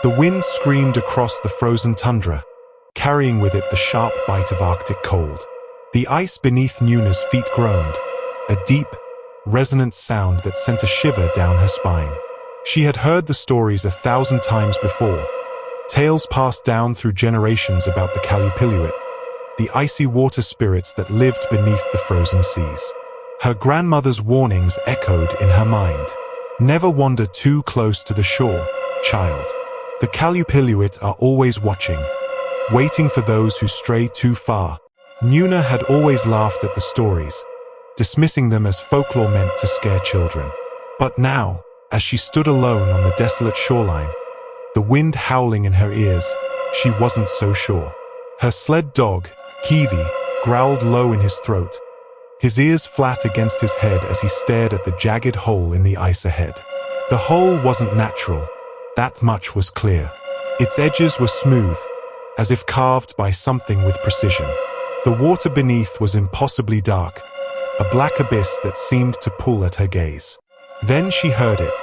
The wind screamed across the frozen tundra, carrying with it the sharp bite of Arctic cold. The ice beneath Nuna's feet groaned, a deep, resonant sound that sent a shiver down her spine. She had heard the stories 1,000 times before, tales passed down through generations about the Quallupilluit, the icy water spirits that lived beneath the frozen seas. Her grandmother's warnings echoed in her mind. Never wander too close to the shore, child. The Quallupilluit are always watching, waiting for those who stray too far. Nuna had always laughed at the stories, dismissing them as folklore meant to scare children. But now, as she stood alone on the desolate shoreline, the wind howling in her ears, she wasn't so sure. Her sled dog, Kiwi, growled low in his throat, his ears flat against his head as he stared at the jagged hole in the ice ahead. The hole wasn't natural, that much was clear. Its edges were smooth, as if carved by something with precision. The water beneath was impossibly dark, a black abyss that seemed to pull at her gaze. Then she heard it,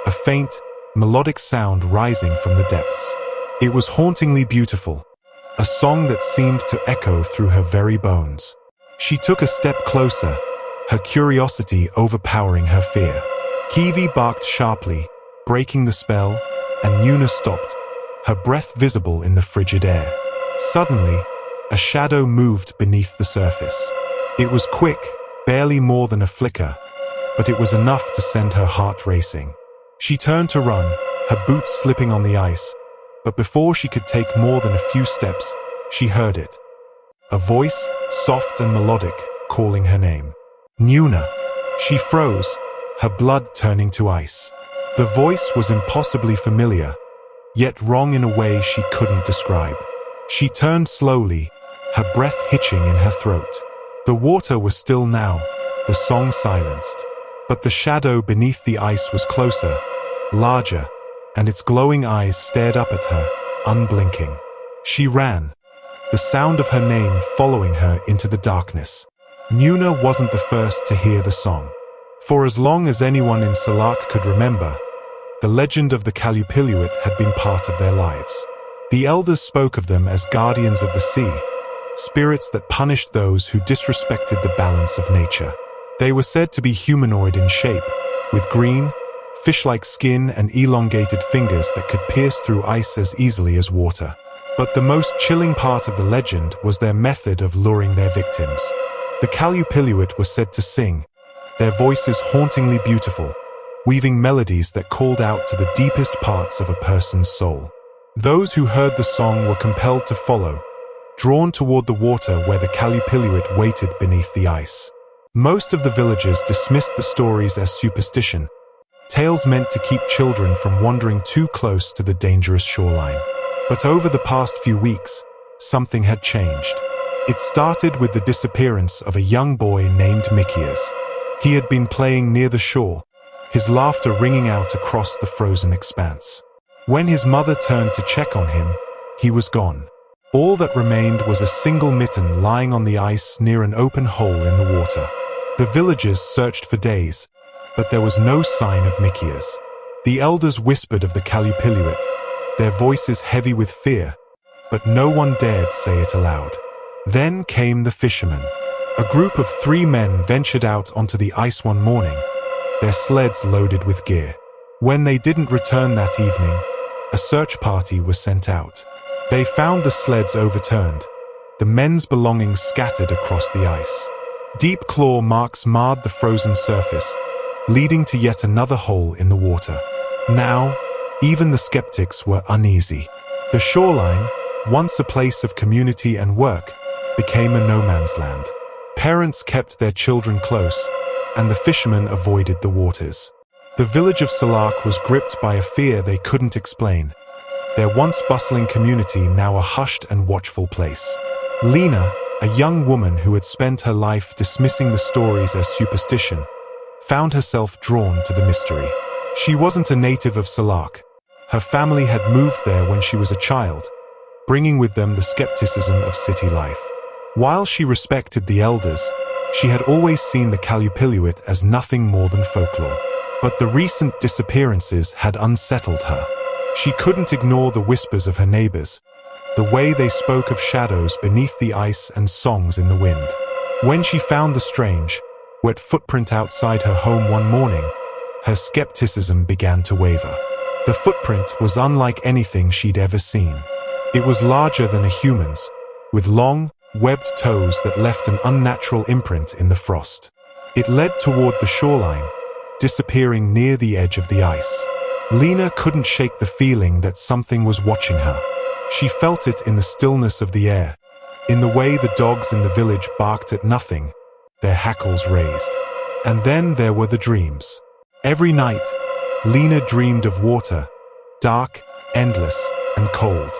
a faint, melodic sound rising from the depths. It was hauntingly beautiful, a song that seemed to echo through her very bones. She took a step closer, her curiosity overpowering her fear. Kiwi barked sharply, breaking the spell, and Nuna stopped, her breath visible in the frigid air. Suddenly, a shadow moved beneath the surface. It was quick, barely more than a flicker, but it was enough to send her heart racing. She turned to run, her boots slipping on the ice, but before she could take more than a few steps, she heard it. A voice, soft and melodic, calling her name. Nuna. She froze, her blood turning to ice. The voice was impossibly familiar, yet wrong in a way she couldn't describe. She turned slowly, her breath hitching in her throat. The water was still now, the song silenced. But the shadow beneath the ice was closer, larger, and its glowing eyes stared up at her, unblinking. She ran, the sound of her name following her into the darkness. Nuna wasn't the first to hear the song. For as long as anyone in Salak could remember, the legend of the Quallupilluit had been part of their lives. The elders spoke of them as guardians of the sea, spirits that punished those who disrespected the balance of nature. They were said to be humanoid in shape, with green, fish-like skin and elongated fingers that could pierce through ice as easily as water. But the most chilling part of the legend was their method of luring their victims. The Quallupilluit were said to sing, their voices hauntingly beautiful, weaving melodies that called out to the deepest parts of a person's soul. Those who heard the song were compelled to follow, drawn toward the water where the Quallupilluit waited beneath the ice. Most of the villagers dismissed the stories as superstition, tales meant to keep children from wandering too close to the dangerous shoreline. But over the past few weeks, something had changed. It started with the disappearance of a young boy named Mikias. He had been playing near the shore, his laughter ringing out across the frozen expanse. When his mother turned to check on him, he was gone. All that remained was a single mitten lying on the ice near an open hole in the water. The villagers searched for days, but there was no sign of Mikias. The elders whispered of the Quallupilluit, their voices heavy with fear, but no one dared say it aloud. Then came the fishermen. A group of 3 men ventured out onto the ice one morning, their sleds loaded with gear. When they didn't return that evening, a search party was sent out. They found the sleds overturned, the men's belongings scattered across the ice. Deep claw marks marred the frozen surface, leading to yet another hole in the water. Now, even the skeptics were uneasy. The shoreline, once a place of community and work, became a no-man's land. Parents kept their children close, and the fishermen avoided the waters. The village of Salak was gripped by a fear they couldn't explain, their once bustling community now a hushed and watchful place. Lena, a young woman who had spent her life dismissing the stories as superstition, found herself drawn to the mystery. She wasn't a native of Salak. Her family had moved there when she was a child, bringing with them the skepticism of city life. While she respected the elders, she had always seen the Quallupilluit as nothing more than folklore. But the recent disappearances had unsettled her. She couldn't ignore the whispers of her neighbors, the way they spoke of shadows beneath the ice and songs in the wind. When she found the strange, wet footprint outside her home one morning, her skepticism began to waver. The footprint was unlike anything she'd ever seen. It was larger than a human's, with long, webbed toes that left an unnatural imprint in the frost. It led toward the shoreline, disappearing near the edge of the ice. Lena couldn't shake the feeling that something was watching her. She felt it in the stillness of the air, in the way the dogs in the village barked at nothing, their hackles raised. And then there were the dreams. Every night, Lena dreamed of water, dark, endless, and cold.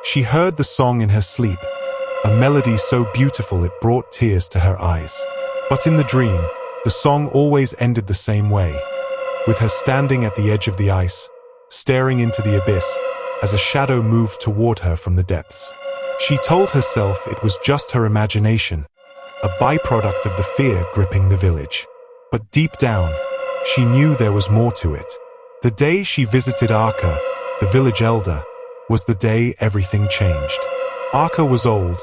She heard the song in her sleep, a melody so beautiful it brought tears to her eyes. But in the dream, the song always ended the same way, with her standing at the edge of the ice, staring into the abyss, as a shadow moved toward her from the depths. She told herself it was just her imagination, a byproduct of the fear gripping the village. But deep down, she knew there was more to it. The day she visited Arka, the village elder, was the day everything changed. Arka was old,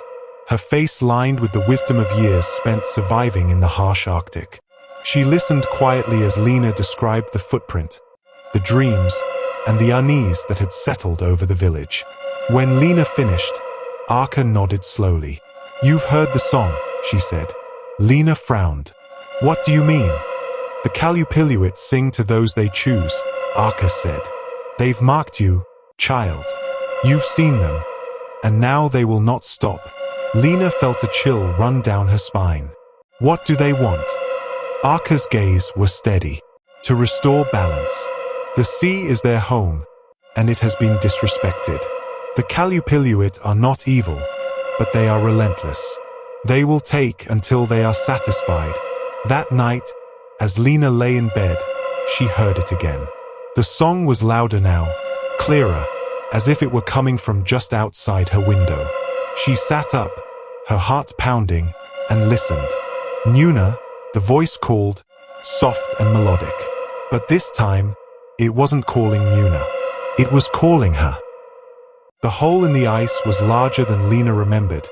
her face lined with the wisdom of years spent surviving in the harsh Arctic. She listened quietly as Lena described the footprint, the dreams, and the unease that had settled over the village. When Lena finished, Arka nodded slowly. "You've heard the song," she said. Lena frowned. "What do you mean?" "The Quallupilluit sing to those they choose," Arka said. "They've marked you, child. You've seen them, and now they will not stop." Lena felt a chill run down her spine. "What do they want?" Arka's gaze was steady. "To restore balance. The sea is their home, and it has been disrespected. The Quallupilluit are not evil, but they are relentless. They will take until they are satisfied." That night, as Lena lay in bed, she heard it again. The song was louder now, clearer, as if it were coming from just outside her window. She sat up, her heart pounding, and listened. "Nuna," the voice called, soft and melodic. But this time, it wasn't calling Nuna. It was calling her. The hole in the ice was larger than Lena remembered,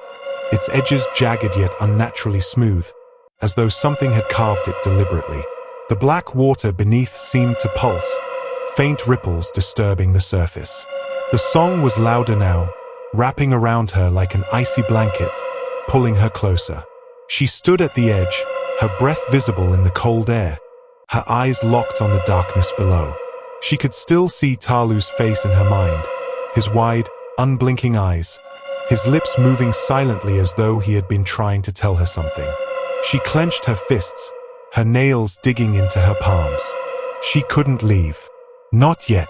its edges jagged yet unnaturally smooth, as though something had carved it deliberately. The black water beneath seemed to pulse, faint ripples disturbing the surface. The song was louder now, wrapping around her like an icy blanket, pulling her closer. She stood at the edge, her breath visible in the cold air, her eyes locked on the darkness below. She could still see Talu's face in her mind, his wide, unblinking eyes, his lips moving silently as though he had been trying to tell her something. She clenched her fists, her nails digging into her palms. She couldn't leave. Not yet.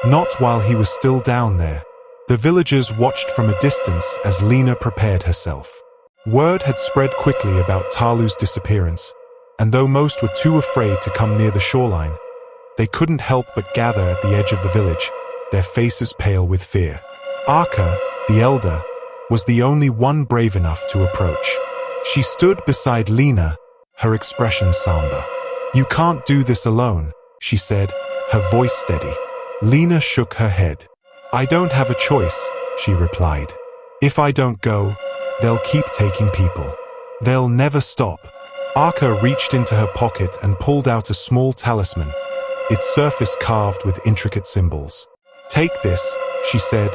Not while he was still down there. The villagers watched from a distance as Lena prepared herself. Word had spread quickly about Talu's disappearance, and though most were too afraid to come near the shoreline, they couldn't help but gather at the edge of the village, their faces pale with fear. Arka, the elder, was the only one brave enough to approach. She stood beside Lena, her expression somber. "You can't do this alone," she said, her voice steady. Lena shook her head. "I don't have a choice," she replied. "If I don't go, they'll keep taking people. They'll never stop." Arka reached into her pocket and pulled out a small talisman, its surface carved with intricate symbols. "Take this," she said,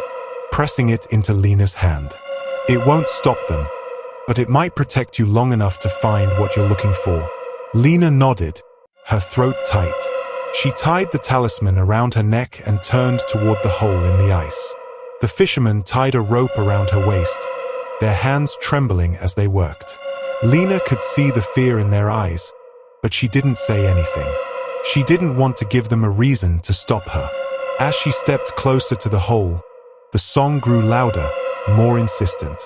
pressing it into Lena's hand. "It won't stop them, but it might protect you long enough to find what you're looking for." Lena nodded, her throat tight. She tied the talisman around her neck and turned toward the hole in the ice. The fishermen tied a rope around her waist, their hands trembling as they worked. Lena could see the fear in their eyes, but she didn't say anything. She didn't want to give them a reason to stop her. As she stepped closer to the hole, the song grew louder, more insistent.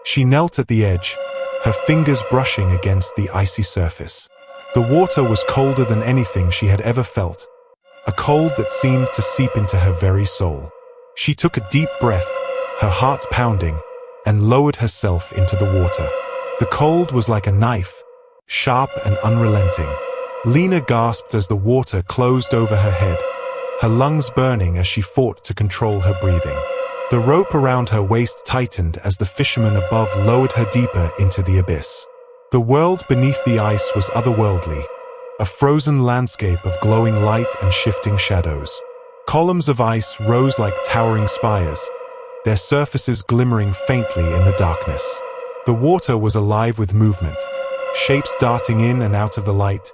She knelt at the edge, her fingers brushing against the icy surface. The water was colder than anything she had ever felt, a cold that seemed to seep into her very soul. She took a deep breath, her heart pounding, and lowered herself into the water. The cold was like a knife, sharp and unrelenting. Lena gasped as the water closed over her head, her lungs burning as she fought to control her breathing. The rope around her waist tightened as the fisherman above lowered her deeper into the abyss. The world beneath the ice was otherworldly, a frozen landscape of glowing light and shifting shadows. Columns of ice rose like towering spires, their surfaces glimmering faintly in the darkness. The water was alive with movement, shapes darting in and out of the light,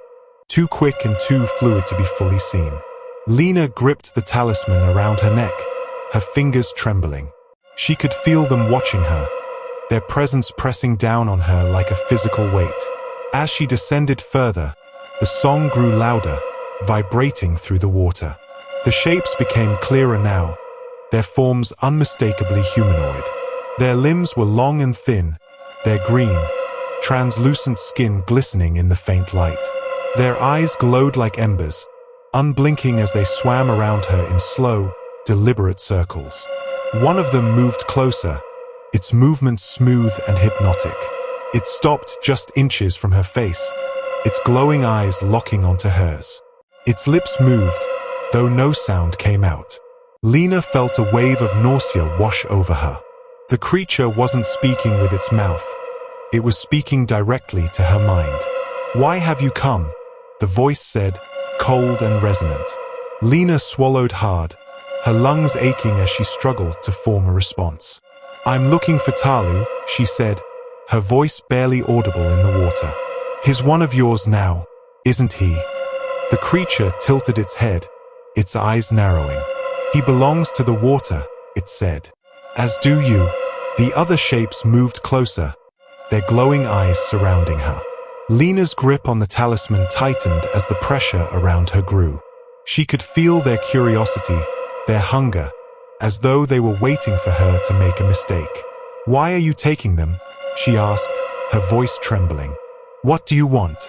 too quick and too fluid to be fully seen. Lena gripped the talisman around her neck, her fingers trembling. She could feel them watching her, their presence pressing down on her like a physical weight. As she descended further, the song grew louder, vibrating through the water. The shapes became clearer now, their forms unmistakably humanoid. Their limbs were long and thin, their green, translucent skin glistening in the faint light. Their eyes glowed like embers, unblinking as they swam around her in slow, deliberate circles. One of them moved closer, its movements smooth and hypnotic. It stopped just inches from her face, its glowing eyes locking onto hers. Its lips moved, though no sound came out. Lena felt a wave of nausea wash over her. The creature wasn't speaking with its mouth. It was speaking directly to her mind. "Why have you come?" the voice said, cold and resonant. Lena swallowed hard, her lungs aching as she struggled to form a response. "I'm looking for Talu," she said, her voice barely audible in the water. "He's one of yours now, isn't he?" The creature tilted its head, its eyes narrowing. "He belongs to the water," it said. "As do you." The other shapes moved closer, their glowing eyes surrounding her. Lena's grip on the talisman tightened as the pressure around her grew. She could feel their curiosity, their hunger, as though they were waiting for her to make a mistake. "Why are you taking them?" she asked, her voice trembling. "What do you want?"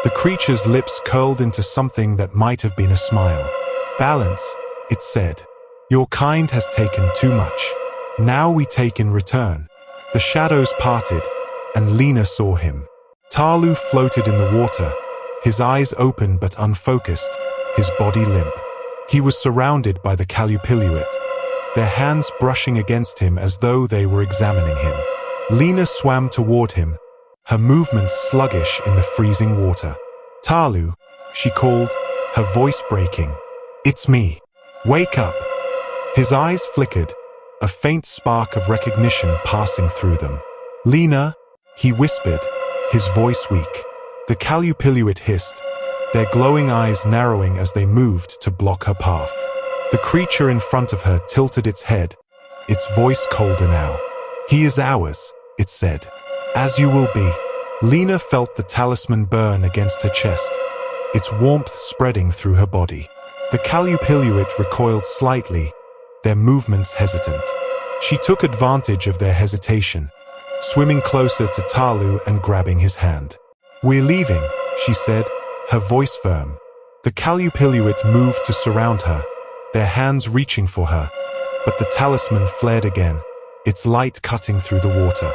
The creature's lips curled into something that might have been a smile. "Balance," it said. "Your kind has taken too much. Now we take in return." The shadows parted, and Lena saw him. Talu floated in the water, his eyes open but unfocused, his body limp. He was surrounded by the Quallupilluit, their hands brushing against him as though they were examining him. Lena swam toward him, her movements sluggish in the freezing water. "Talu," she called, her voice breaking. "It's me. Wake up." His eyes flickered, a faint spark of recognition passing through them. "Lena," he whispered, his voice weak. The Quallupilluit hissed, their glowing eyes narrowing as they moved to block her path. The creature in front of her tilted its head, its voice colder now. "He is ours," it said. "As you will be." Lena felt the talisman burn against her chest, its warmth spreading through her body. The Quallupilluit recoiled slightly, their movements hesitant. She took advantage of their hesitation, swimming closer to Talu and grabbing his hand. "We're leaving," she said, her voice firm. The Quallupilluit moved to surround her, their hands reaching for her, but the talisman flared again, its light cutting through the water.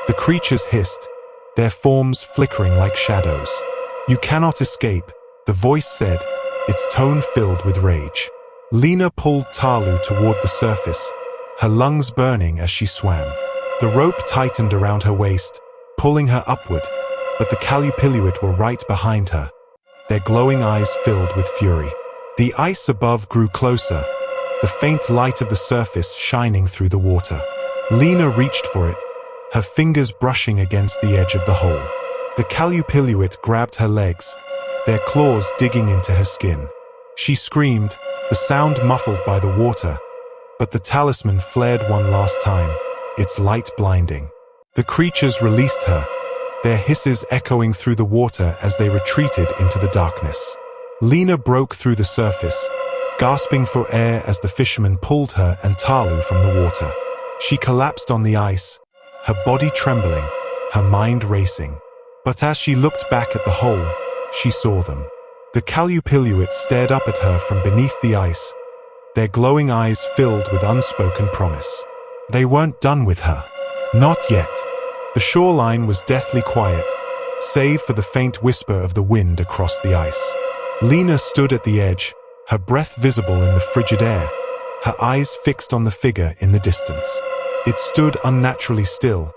The creatures hissed, their forms flickering like shadows. "You cannot escape," the voice said, its tone filled with rage. Lena pulled Talu toward the surface, her lungs burning as she swam. The rope tightened around her waist, pulling her upward, but the Quallupilluit were right behind her, their glowing eyes filled with fury. The ice above grew closer, the faint light of the surface shining through the water. Lena reached for it, her fingers brushing against the edge of the hole. The Quallupilluit grabbed her legs, their claws digging into her skin. She screamed, the sound muffled by the water, but the talisman flared one last time, its light blinding. The creatures released her, their hisses echoing through the water as they retreated into the darkness. Lena broke through the surface, gasping for air as the fisherman pulled her and Talu from the water. She collapsed on the ice, her body trembling, her mind racing. But as she looked back at the hole, she saw them. The Quallupilluit stared up at her from beneath the ice, their glowing eyes filled with unspoken promise. They weren't done with her. Not yet. The shoreline was deathly quiet, save for the faint whisper of the wind across the ice. Lena stood at the edge, her breath visible in the frigid air, her eyes fixed on the figure in the distance. It stood unnaturally still,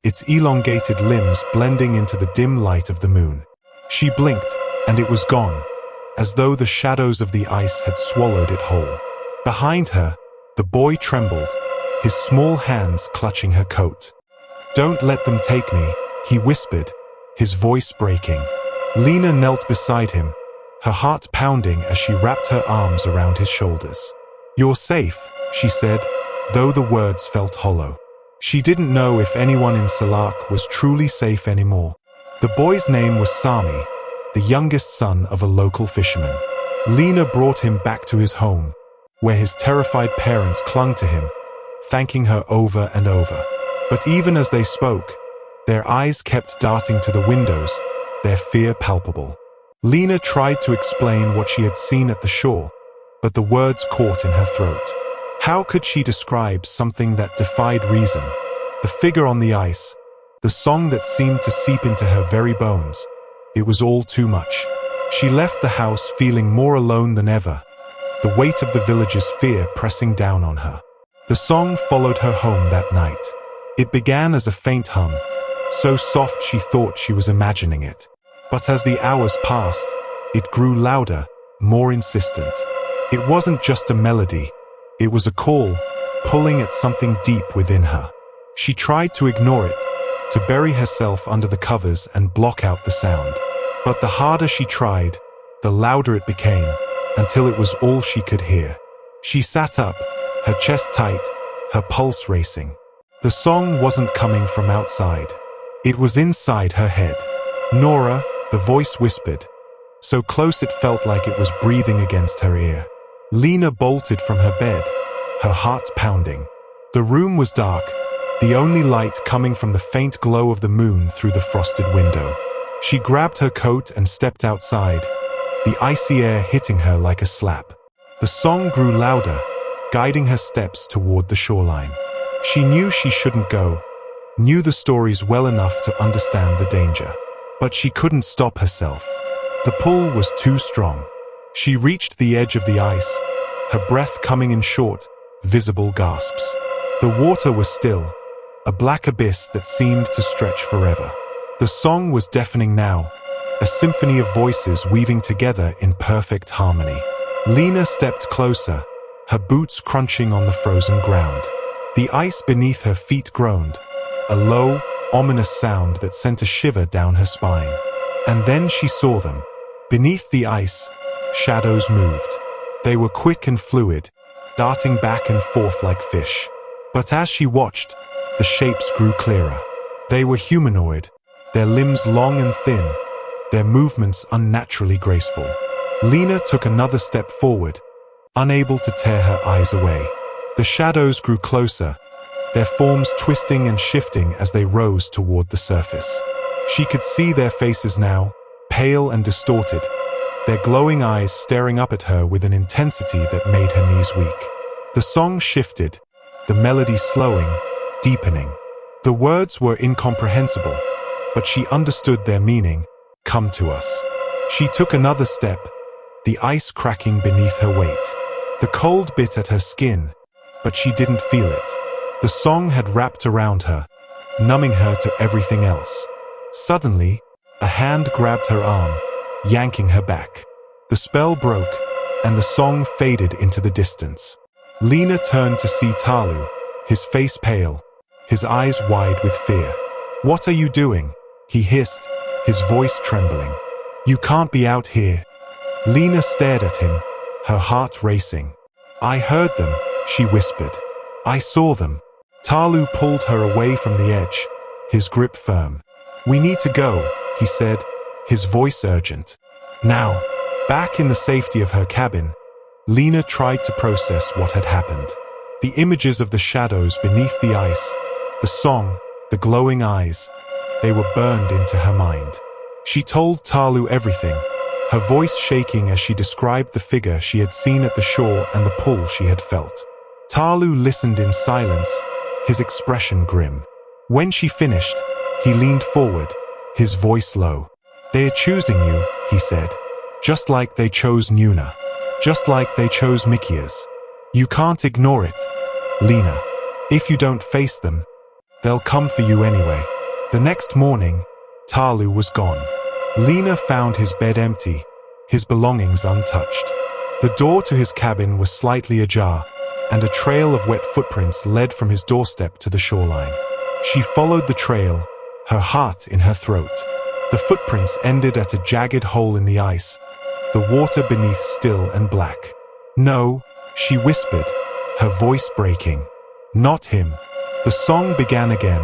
its elongated limbs blending into the dim light of the moon. She blinked, and it was gone, as though the shadows of the ice had swallowed it whole. Behind her, the boy trembled, his small hands clutching her coat. "Don't let them take me," he whispered, his voice breaking. Lena knelt beside him, her heart pounding as she wrapped her arms around his shoulders. "You're safe," she said, though the words felt hollow. She didn't know if anyone in Salak was truly safe anymore. The boy's name was Sami, the youngest son of a local fisherman. Lena brought him back to his home, where his terrified parents clung to him, thanking her over and over. But even as they spoke, their eyes kept darting to the windows, their fear palpable. Lena tried to explain what she had seen at the shore, but the words caught in her throat. How could she describe something that defied reason? The figure on the ice, the song that seemed to seep into her very bones. It was all too much. She left the house feeling more alone than ever, the weight of the village's fear pressing down on her. The song followed her home that night. It began as a faint hum, so soft she thought she was imagining it. But as the hours passed, it grew louder, more insistent. It wasn't just a melody, it was a call, pulling at something deep within her. She tried to ignore it, to bury herself under the covers and block out the sound. But the harder she tried, the louder it became, until it was all she could hear. She sat up, her chest tight, her pulse racing. The song wasn't coming from outside. It was inside her head. "Nora," the voice whispered, so close it felt like it was breathing against her ear. Lena bolted from her bed, her heart pounding. The room was dark, the only light coming from the faint glow of the moon through the frosted window. She grabbed her coat and stepped outside, the icy air hitting her like a slap. The song grew louder, guiding her steps toward the shoreline. She knew she shouldn't go, knew the stories well enough to understand the danger. But she couldn't stop herself. The pull was too strong. She reached the edge of the ice, her breath coming in short, visible gasps. The water was still, a black abyss that seemed to stretch forever. The song was deafening now, a symphony of voices weaving together in perfect harmony. Lena stepped closer, her boots crunching on the frozen ground. The ice beneath her feet groaned, a low, ominous sound that sent a shiver down her spine. And then she saw them. Beneath the ice, shadows moved. They were quick and fluid, darting back and forth like fish. But as she watched, the shapes grew clearer. They were humanoid, their limbs long and thin, their movements unnaturally graceful. Lena took another step forward, unable to tear her eyes away. The shadows grew closer, their forms twisting and shifting as they rose toward the surface. She could see their faces now, pale and distorted, their glowing eyes staring up at her with an intensity that made her knees weak. The song shifted, the melody slowing, deepening. The words were incomprehensible, but she understood their meaning. "Come to us." She took another step, the ice cracking beneath her weight. The cold bit at her skin, but she didn't feel it. The song had wrapped around her, numbing her to everything else. Suddenly, a hand grabbed her arm, yanking her back. The spell broke, and the song faded into the distance. Lena turned to see Talu, his face pale, his eyes wide with fear. "What are you doing?" he hissed, his voice trembling. "You can't be out here." Lena stared at him, her heart racing. "I heard them," she whispered. "I saw them." Talu pulled her away from the edge, his grip firm. "We need to go," he said, his voice urgent. Now, back in the safety of her cabin, Lena tried to process what had happened. The images of the shadows beneath the ice, the song, the glowing eyes, they were burned into her mind. She told Talu everything, her voice shaking as she described the figure she had seen at the shore and the pull she had felt. Talu listened in silence, his expression grim. When she finished, he leaned forward, his voice low. "They are choosing you," he said, "just like they chose Nuna." just like they chose Mikia's. You can't ignore it, Lena. If you don't face them, they'll come for you anyway. The next morning, Talu was gone. Lena found his bed empty, his belongings untouched. The door to his cabin was slightly ajar, and a trail of wet footprints led from his doorstep to the shoreline. She followed the trail, her heart in her throat. The footprints ended at a jagged hole in the ice, the water beneath still and black. No, she whispered, her voice breaking. Not him. The song began again,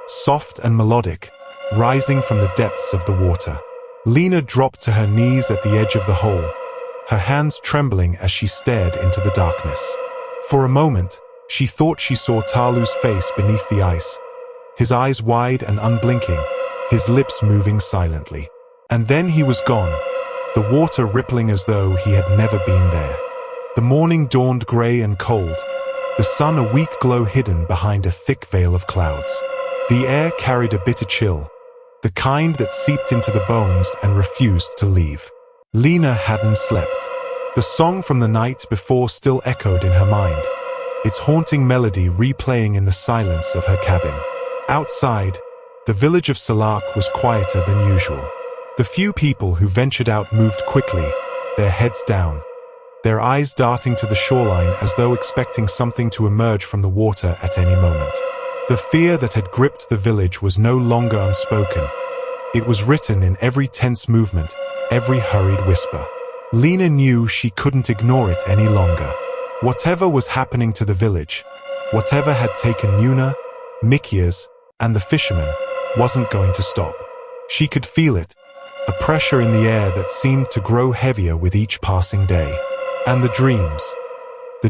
soft and melodic, rising from the depths of the water. Lena dropped to her knees at the edge of the hole, her hands trembling as she stared into the darkness. For a moment, she thought she saw Talu's face beneath the ice, his eyes wide and unblinking, his lips moving silently. And then he was gone, the water rippling as though he had never been there. The morning dawned grey and cold, the sun a weak glow hidden behind a thick veil of clouds. The air carried a bitter chill, the kind that seeped into the bones and refused to leave. Lena hadn't slept. The song from the night before still echoed in her mind, its haunting melody replaying in the silence of her cabin. Outside, the village of Salak was quieter than usual. The few people who ventured out moved quickly, their heads down, their eyes darting to the shoreline as though expecting something to emerge from the water at any moment. The fear that had gripped the village was no longer unspoken. It was written in every tense movement, every hurried whisper. Lena knew she couldn't ignore it any longer. Whatever was happening to the village, whatever had taken Yuna, Mikia's, and the fisherman, wasn't going to stop. She could feel it, a pressure in the air that seemed to grow heavier with each passing day. And the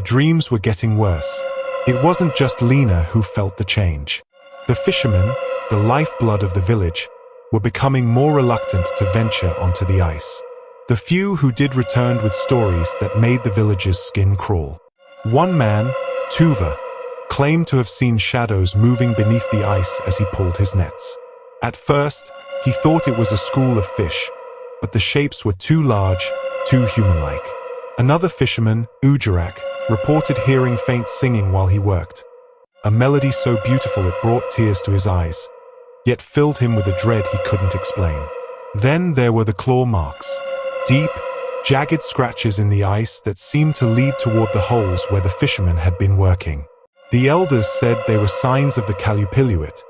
dreams were getting worse. It wasn't just Lena who felt the change. The fishermen, the lifeblood of the village, were becoming more reluctant to venture onto the ice. The few who did returned with stories that made the village's skin crawl. One man, Tuva, claimed to have seen shadows moving beneath the ice as he pulled his nets. At first, he thought it was a school of fish, but the shapes were too large, too human-like. Another fisherman, Ujarak, reported hearing faint singing while he worked, a melody so beautiful it brought tears to his eyes, yet filled him with a dread he couldn't explain. Then there were the claw marks, deep, jagged scratches in the ice that seemed to lead toward the holes where the fishermen had been working. The elders said they were signs of the Quallupilluit,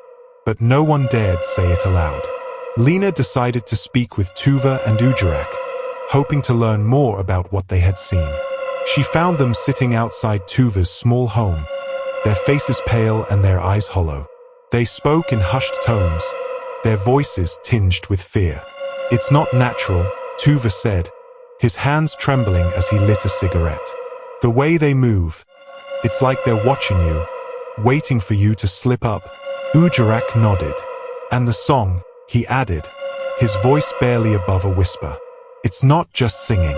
but no one dared say it aloud. Lena decided to speak with Tuva and Ujarak, hoping to learn more about what they had seen. She found them sitting outside Tuva's small home, their faces pale and their eyes hollow. They spoke in hushed tones, their voices tinged with fear. "It's not natural," Tuva said, his hands trembling as he lit a cigarette. "The way they move, it's like they're watching you, waiting for you to slip up." Ujarak nodded. "And the song," he added, his voice barely above a whisper. "It's not just singing.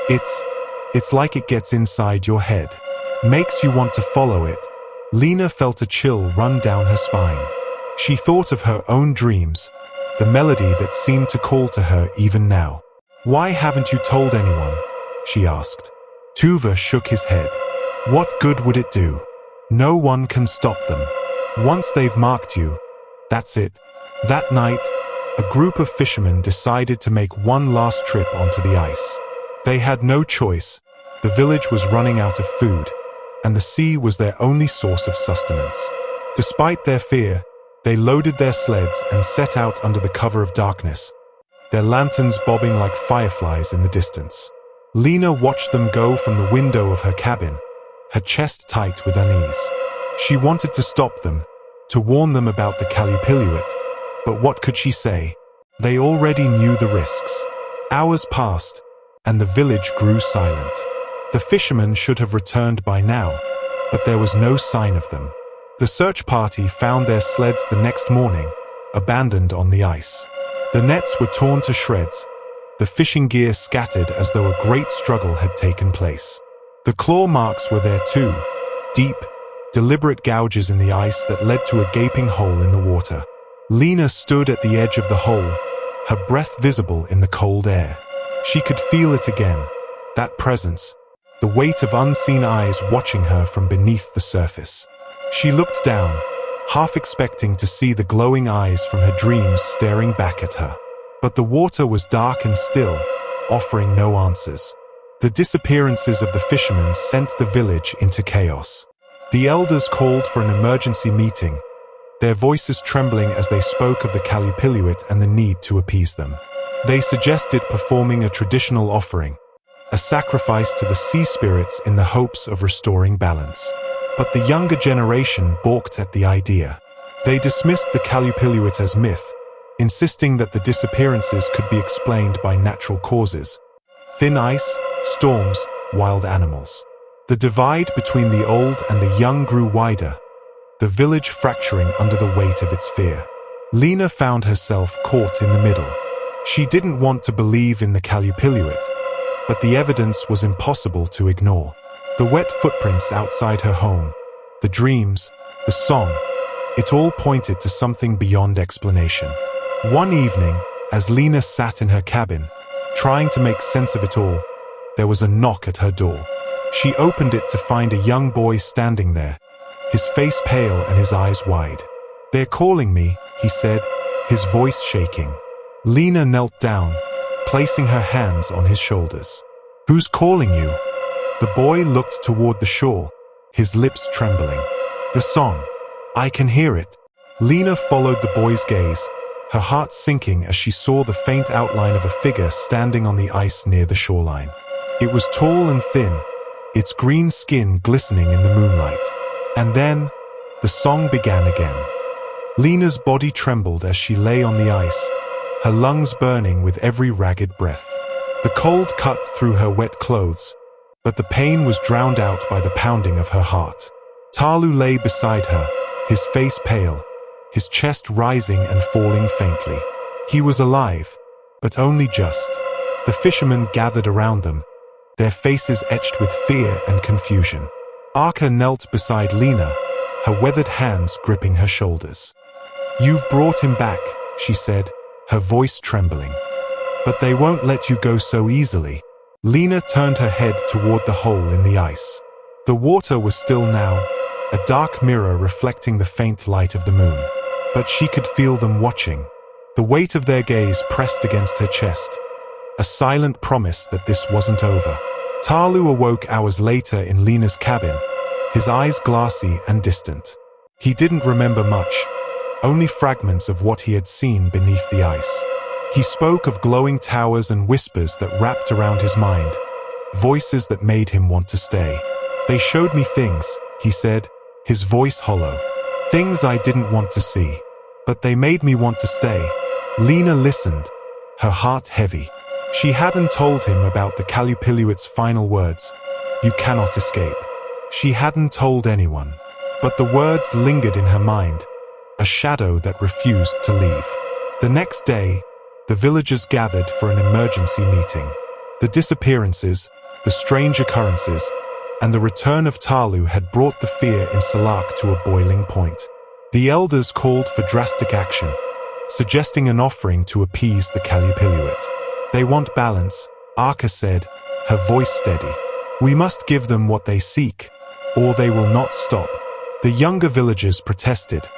It's like it gets inside your head, makes you want to follow it." Lena felt a chill run down her spine. She thought of her own dreams, the melody that seemed to call to her even now. "Why haven't you told anyone?" she asked. Tuva shook his head. "What good would it do? No one can stop them. Once they've marked you, that's it." That night, a group of fishermen decided to make one last trip onto the ice. They had no choice. The village was running out of food, and the sea was their only source of sustenance. Despite their fear, they loaded their sleds and set out under the cover of darkness, their lanterns bobbing like fireflies in the distance. Lena watched them go from the window of her cabin, her chest tight with unease. She wanted to stop them, to warn them about the Quallupilluit, but what could she say? They already knew the risks. Hours passed, and the village grew silent. The fishermen should have returned by now, but there was no sign of them. The search party found their sleds the next morning, abandoned on the ice. The nets were torn to shreds, the fishing gear scattered as though a great struggle had taken place. The claw marks were there too, deep, deliberate gouges in the ice that led to a gaping hole in the water. Lena stood at the edge of the hole, her breath visible in the cold air. She could feel it again, that presence, the weight of unseen eyes watching her from beneath the surface. She looked down, half expecting to see the glowing eyes from her dreams staring back at her. But the water was dark and still, offering no answers. The disappearances of the fishermen sent the village into chaos. The elders called for an emergency meeting, their voices trembling as they spoke of the Quallupilluit and the need to appease them. They suggested performing a traditional offering, a sacrifice to the sea spirits in the hopes of restoring balance. But the younger generation balked at the idea. They dismissed the Quallupilluit as myth, insisting that the disappearances could be explained by natural causes: thin ice, storms, wild animals. The divide between the old and the young grew wider, the village fracturing under the weight of its fear. Lena found herself caught in the middle. She didn't want to believe in the Quallupilluit, but the evidence was impossible to ignore. The wet footprints outside her home, the dreams, the song, it all pointed to something beyond explanation. One evening, as Lena sat in her cabin, trying to make sense of it all, there was a knock at her door. She opened it to find a young boy standing there, his face pale and his eyes wide. "They're calling me," he said, his voice shaking. Lena knelt down, placing her hands on his shoulders. "Who's calling you?" The boy looked toward the shore, his lips trembling. "The song. I can hear it." Lena followed the boy's gaze, her heart sinking as she saw the faint outline of a figure standing on the ice near the shoreline. It was tall and thin, its green skin glistening in the moonlight. And then, the song began again. Lena's body trembled as she lay on the ice, her lungs burning with every ragged breath. The cold cut through her wet clothes, but the pain was drowned out by the pounding of her heart. Talu lay beside her, his face pale, his chest rising and falling faintly. He was alive, but only just. The fishermen gathered around them, their faces etched with fear and confusion. Arka knelt beside Lena, her weathered hands gripping her shoulders. "You've brought him back," she said, her voice trembling. "But they won't let you go so easily." Lena turned her head toward the hole in the ice. The water was still now, a dark mirror reflecting the faint light of the moon. But she could feel them watching. The weight of their gaze pressed against her chest, a silent promise that this wasn't over. Talu awoke hours later in Lena's cabin, his eyes glassy and distant. He didn't remember much, only fragments of what he had seen beneath the ice. He spoke of glowing towers and whispers that wrapped around his mind, voices that made him want to stay. "They showed me things," he said, his voice hollow. "Things I didn't want to see. But they made me want to stay." Lena listened, her heart heavy. She hadn't told him about the Quallupilluit's final words, "You cannot escape." She hadn't told anyone. But the words lingered in her mind, a shadow that refused to leave. The next day, the villagers gathered for an emergency meeting. The disappearances, the strange occurrences, and the return of Talu had brought the fear in Salak to a boiling point. The elders called for drastic action, suggesting an offering to appease the Quallupilluit. "They want balance," Arka said, her voice steady. "We must give them what they seek, or they will not stop." The younger villagers protested,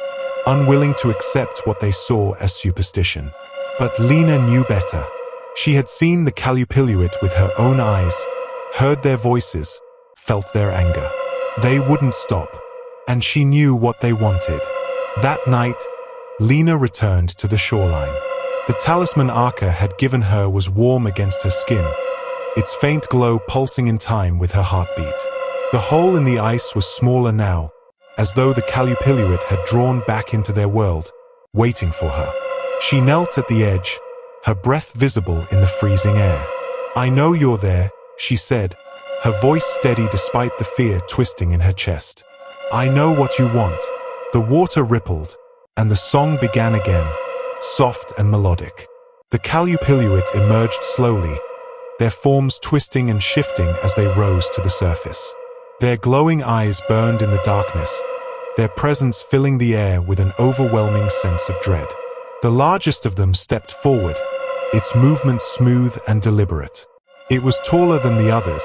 unwilling to accept what they saw as superstition. But Lena knew better. She had seen the Quallupilluit with her own eyes, heard their voices, felt their anger. They wouldn't stop, and she knew what they wanted. That night, Lena returned to the shoreline. The talisman Arka had given her was warm against her skin, its faint glow pulsing in time with her heartbeat. The hole in the ice was smaller now, as though the Quallupilluit had drawn back into their world, waiting for her. She knelt at the edge, her breath visible in the freezing air. "I know you're there," she said, her voice steady despite the fear twisting in her chest. "I know what you want." The water rippled, and the song began again, soft and melodic. The Quallupilluit emerged slowly, their forms twisting and shifting as they rose to the surface. Their glowing eyes burned in the darkness, their presence filling the air with an overwhelming sense of dread. The largest of them stepped forward, its movements smooth and deliberate. It was taller than the others,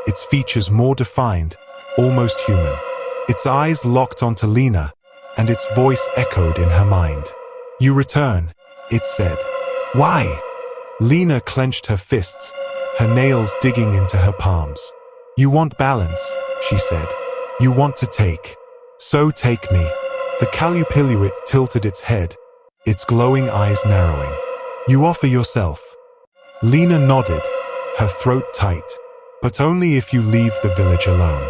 its features more defined, almost human. Its eyes locked onto Lena, and its voice echoed in her mind. "You return," it said. "Why?" Lena clenched her fists, her nails digging into her palms. "You want balance," she said. "You want to take. So take me." The Quallupilluit tilted its head, its glowing eyes narrowing. "You offer yourself." Lena nodded, her throat tight. "But only if you leave the village alone.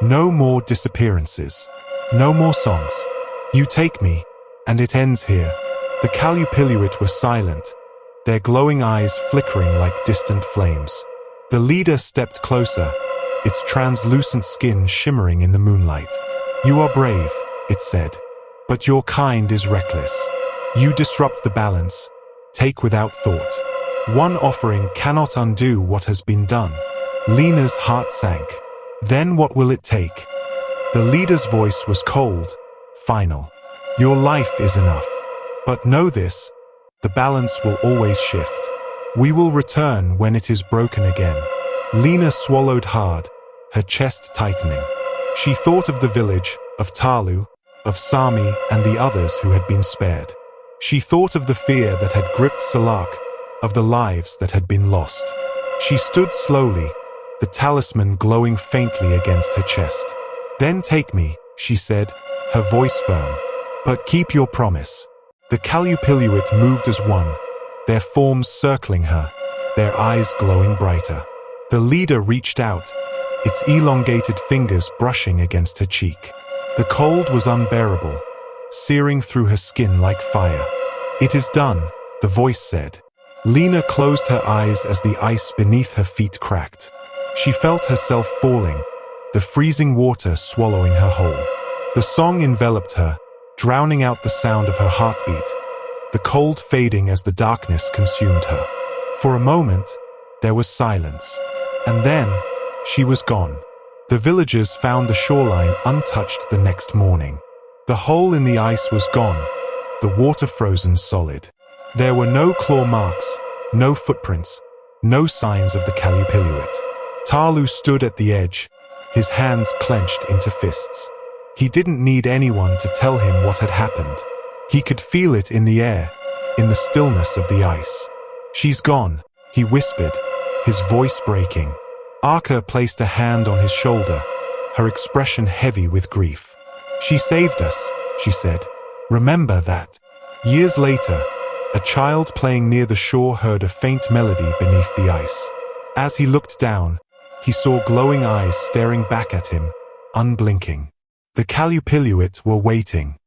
No more disappearances. No more songs. You take me, and it ends here." The Quallupilluit were silent, their glowing eyes flickering like distant flames. The leader stepped closer, its translucent skin shimmering in the moonlight. "You are brave," it said, "but your kind is reckless. You disrupt the balance, take without thought. One offering cannot undo what has been done." Lena's heart sank. "Then what will it take?" The leader's voice was cold, final. "Your life is enough. But know this, the balance will always shift. We will return when it is broken again." Lena swallowed hard, her chest tightening. She thought of the village, of Talu, of Sami and the others who had been spared. She thought of the fear that had gripped Salak, of the lives that had been lost. She stood slowly, the talisman glowing faintly against her chest. "Then take me," she said, her voice firm. "But keep your promise." The Quallupilluit moved as one, their forms circling her, their eyes glowing brighter. The leader reached out, its elongated fingers brushing against her cheek. The cold was unbearable, searing through her skin like fire. "It is done," the voice said. Lena closed her eyes as the ice beneath her feet cracked. She felt herself falling, the freezing water swallowing her whole. The song enveloped her, drowning out the sound of her heartbeat, the cold fading as the darkness consumed her. For a moment, there was silence, and then she was gone. The villagers found the shoreline untouched the next morning. The hole in the ice was gone, the water frozen solid. There were no claw marks, no footprints, no signs of the Quallupilluit. Talu stood at the edge, his hands clenched into fists. He didn't need anyone to tell him what had happened. He could feel it in the air, in the stillness of the ice. "She's gone," he whispered, his voice breaking. Arka placed a hand on his shoulder, her expression heavy with grief. "She saved us," she said. "Remember that." Years later, a child playing near the shore heard a faint melody beneath the ice. As he looked down, he saw glowing eyes staring back at him, unblinking. The Quallupilluit were waiting.